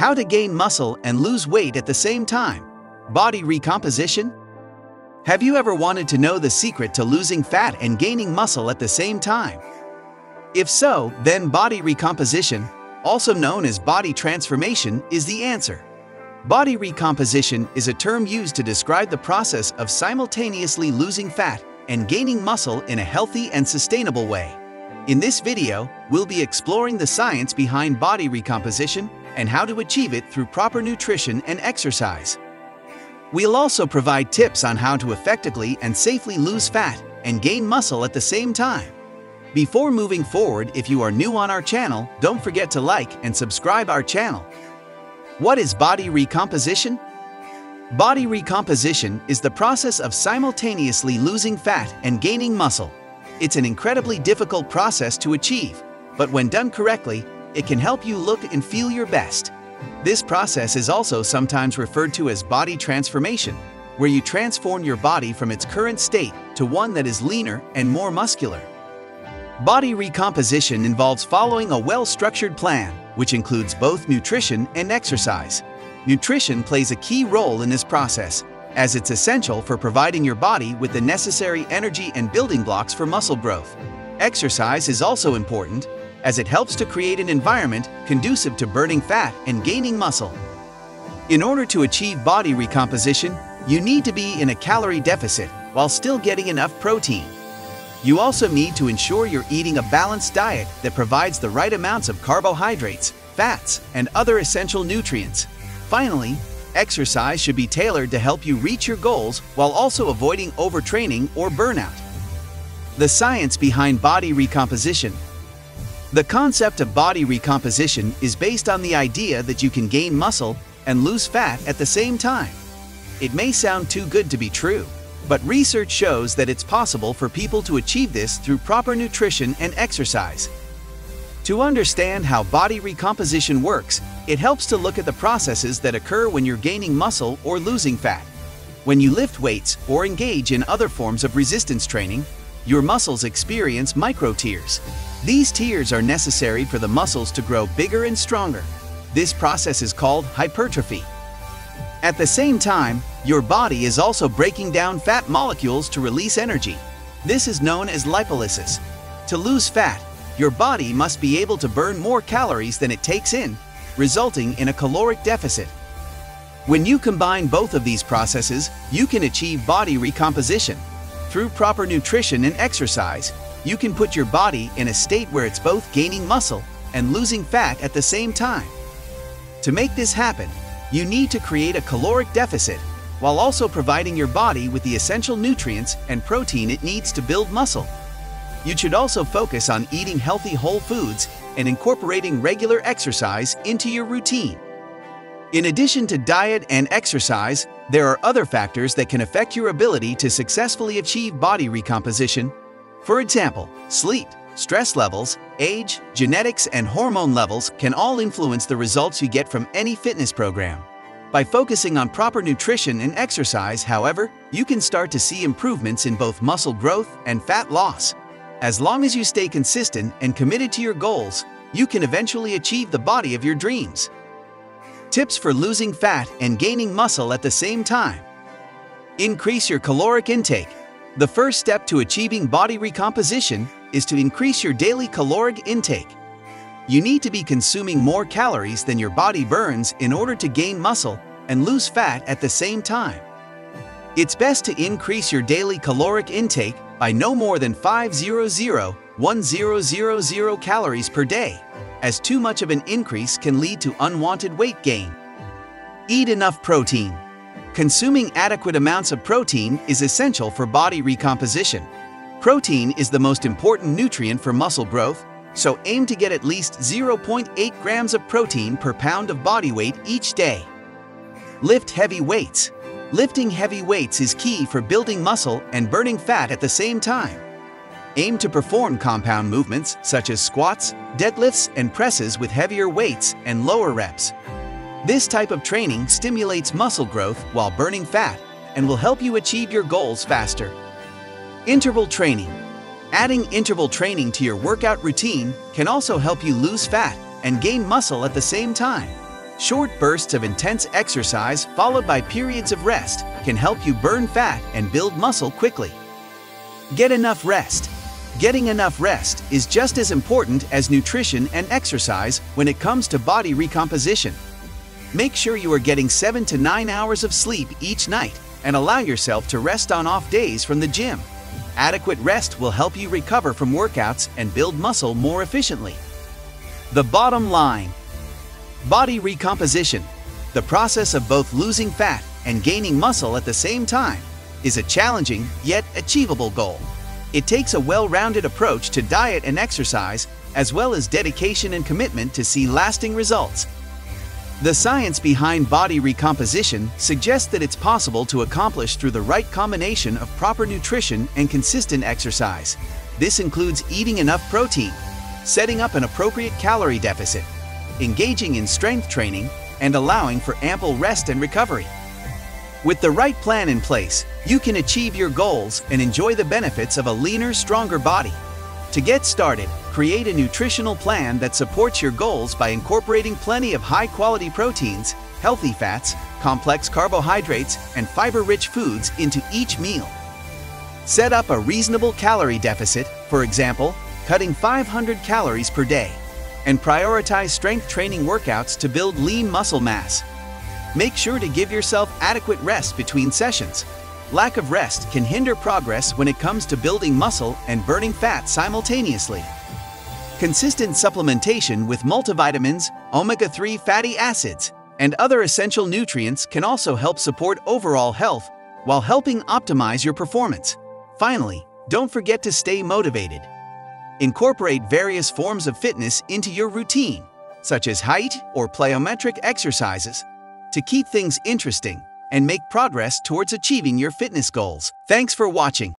How to gain muscle and lose weight at the same time. Body recomposition? Have you ever wanted to know the secret to losing fat and gaining muscle at the same time? If so, then body recomposition, also known as body transformation, is the answer. Body recomposition is a term used to describe the process of simultaneously losing fat and gaining muscle in a healthy and sustainable way. In this video, we'll be exploring the science behind body recomposition and how to achieve it through proper nutrition and exercise. We'll also provide tips on how to effectively and safely lose fat and gain muscle at the same time. Before moving forward, if you are new on our channel, don't forget to like and subscribe our channel. What is body recomposition? Body recomposition is the process of simultaneously losing fat and gaining muscle. It's an incredibly difficult process to achieve, but when done correctly, it can help you look and feel your best. This process is also sometimes referred to as body transformation, where you transform your body from its current state to one that is leaner and more muscular. Body recomposition involves following a well-structured plan, which includes both nutrition and exercise. Nutrition plays a key role in this process, as it's essential for providing your body with the necessary energy and building blocks for muscle growth. Exercise is also important, as it helps to create an environment conducive to burning fat and gaining muscle. In order to achieve body recomposition, you need to be in a calorie deficit while still getting enough protein. You also need to ensure you're eating a balanced diet that provides the right amounts of carbohydrates, fats, and other essential nutrients. Finally, exercise should be tailored to help you reach your goals while also avoiding overtraining or burnout. The science behind body recomposition. The concept of body recomposition is based on the idea that you can gain muscle and lose fat at the same time. It may sound too good to be true, but research shows that it's possible for people to achieve this through proper nutrition and exercise. To understand how body recomposition works, it helps to look at the processes that occur when you're gaining muscle or losing fat. When you lift weights or engage in other forms of resistance training, your muscles experience micro-tears. These tears are necessary for the muscles to grow bigger and stronger. This process is called hypertrophy. At the same time, your body is also breaking down fat molecules to release energy. This is known as lipolysis. To lose fat, your body must be able to burn more calories than it takes in, resulting in a caloric deficit. When you combine both of these processes, you can achieve body recomposition. Through proper nutrition and exercise, you can put your body in a state where it's both gaining muscle and losing fat at the same time. To make this happen, you need to create a caloric deficit while also providing your body with the essential nutrients and protein it needs to build muscle. You should also focus on eating healthy whole foods and incorporating regular exercise into your routine. In addition to diet and exercise, there are other factors that can affect your ability to successfully achieve body recomposition. For example, sleep, stress levels, age, genetics, and hormone levels can all influence the results you get from any fitness program. By focusing on proper nutrition and exercise, however, you can start to see improvements in both muscle growth and fat loss. As long as you stay consistent and committed to your goals, you can eventually achieve the body of your dreams. Tips for losing fat and gaining muscle at the same time. Increase your caloric intake. The first step to achieving body recomposition is to increase your daily caloric intake. You need to be consuming more calories than your body burns in order to gain muscle and lose fat at the same time. It's best to increase your daily caloric intake by no more than 500 calories per day, as too much of an increase can lead to unwanted weight gain. Eat enough protein. Consuming adequate amounts of protein is essential for body recomposition. Protein is the most important nutrient for muscle growth, so aim to get at least 0.8 grams of protein per pound of body weight each day. Lift heavy weights. Lifting heavy weights is key for building muscle and burning fat at the same time. Aim to perform compound movements such as squats, deadlifts, and presses with heavier weights and lower reps. This type of training stimulates muscle growth while burning fat and will help you achieve your goals faster. Interval training. Adding interval training to your workout routine can also help you lose fat and gain muscle at the same time. Short bursts of intense exercise followed by periods of rest can help you burn fat and build muscle quickly. Get enough rest. Getting enough rest is just as important as nutrition and exercise when it comes to body recomposition. Make sure you are getting 7 to 9 hours of sleep each night and allow yourself to rest on off days from the gym. Adequate rest will help you recover from workouts and build muscle more efficiently. The bottom line: body recomposition, the process of both losing fat and gaining muscle at the same time, is a challenging yet achievable goal. It takes a well-rounded approach to diet and exercise, as well as dedication and commitment to see lasting results. The science behind body recomposition suggests that it's possible to accomplish through the right combination of proper nutrition and consistent exercise. This includes eating enough protein, setting up an appropriate calorie deficit, engaging in strength training, and allowing for ample rest and recovery. With the right plan in place, you can achieve your goals and enjoy the benefits of a leaner, stronger body. To get started, create a nutritional plan that supports your goals by incorporating plenty of high-quality proteins, healthy fats, complex carbohydrates, and fiber-rich foods into each meal. Set up a reasonable calorie deficit, for example, cutting 500 calories per day, and prioritize strength training workouts to build lean muscle mass. Make sure to give yourself adequate rest between sessions. Lack of rest can hinder progress when it comes to building muscle and burning fat simultaneously. Consistent supplementation with multivitamins, omega-3 fatty acids, and other essential nutrients can also help support overall health while helping optimize your performance. Finally, don't forget to stay motivated. Incorporate various forms of fitness into your routine, such as height or plyometric exercises, to keep things interesting and make progress towards achieving your fitness goals. Thanks for watching.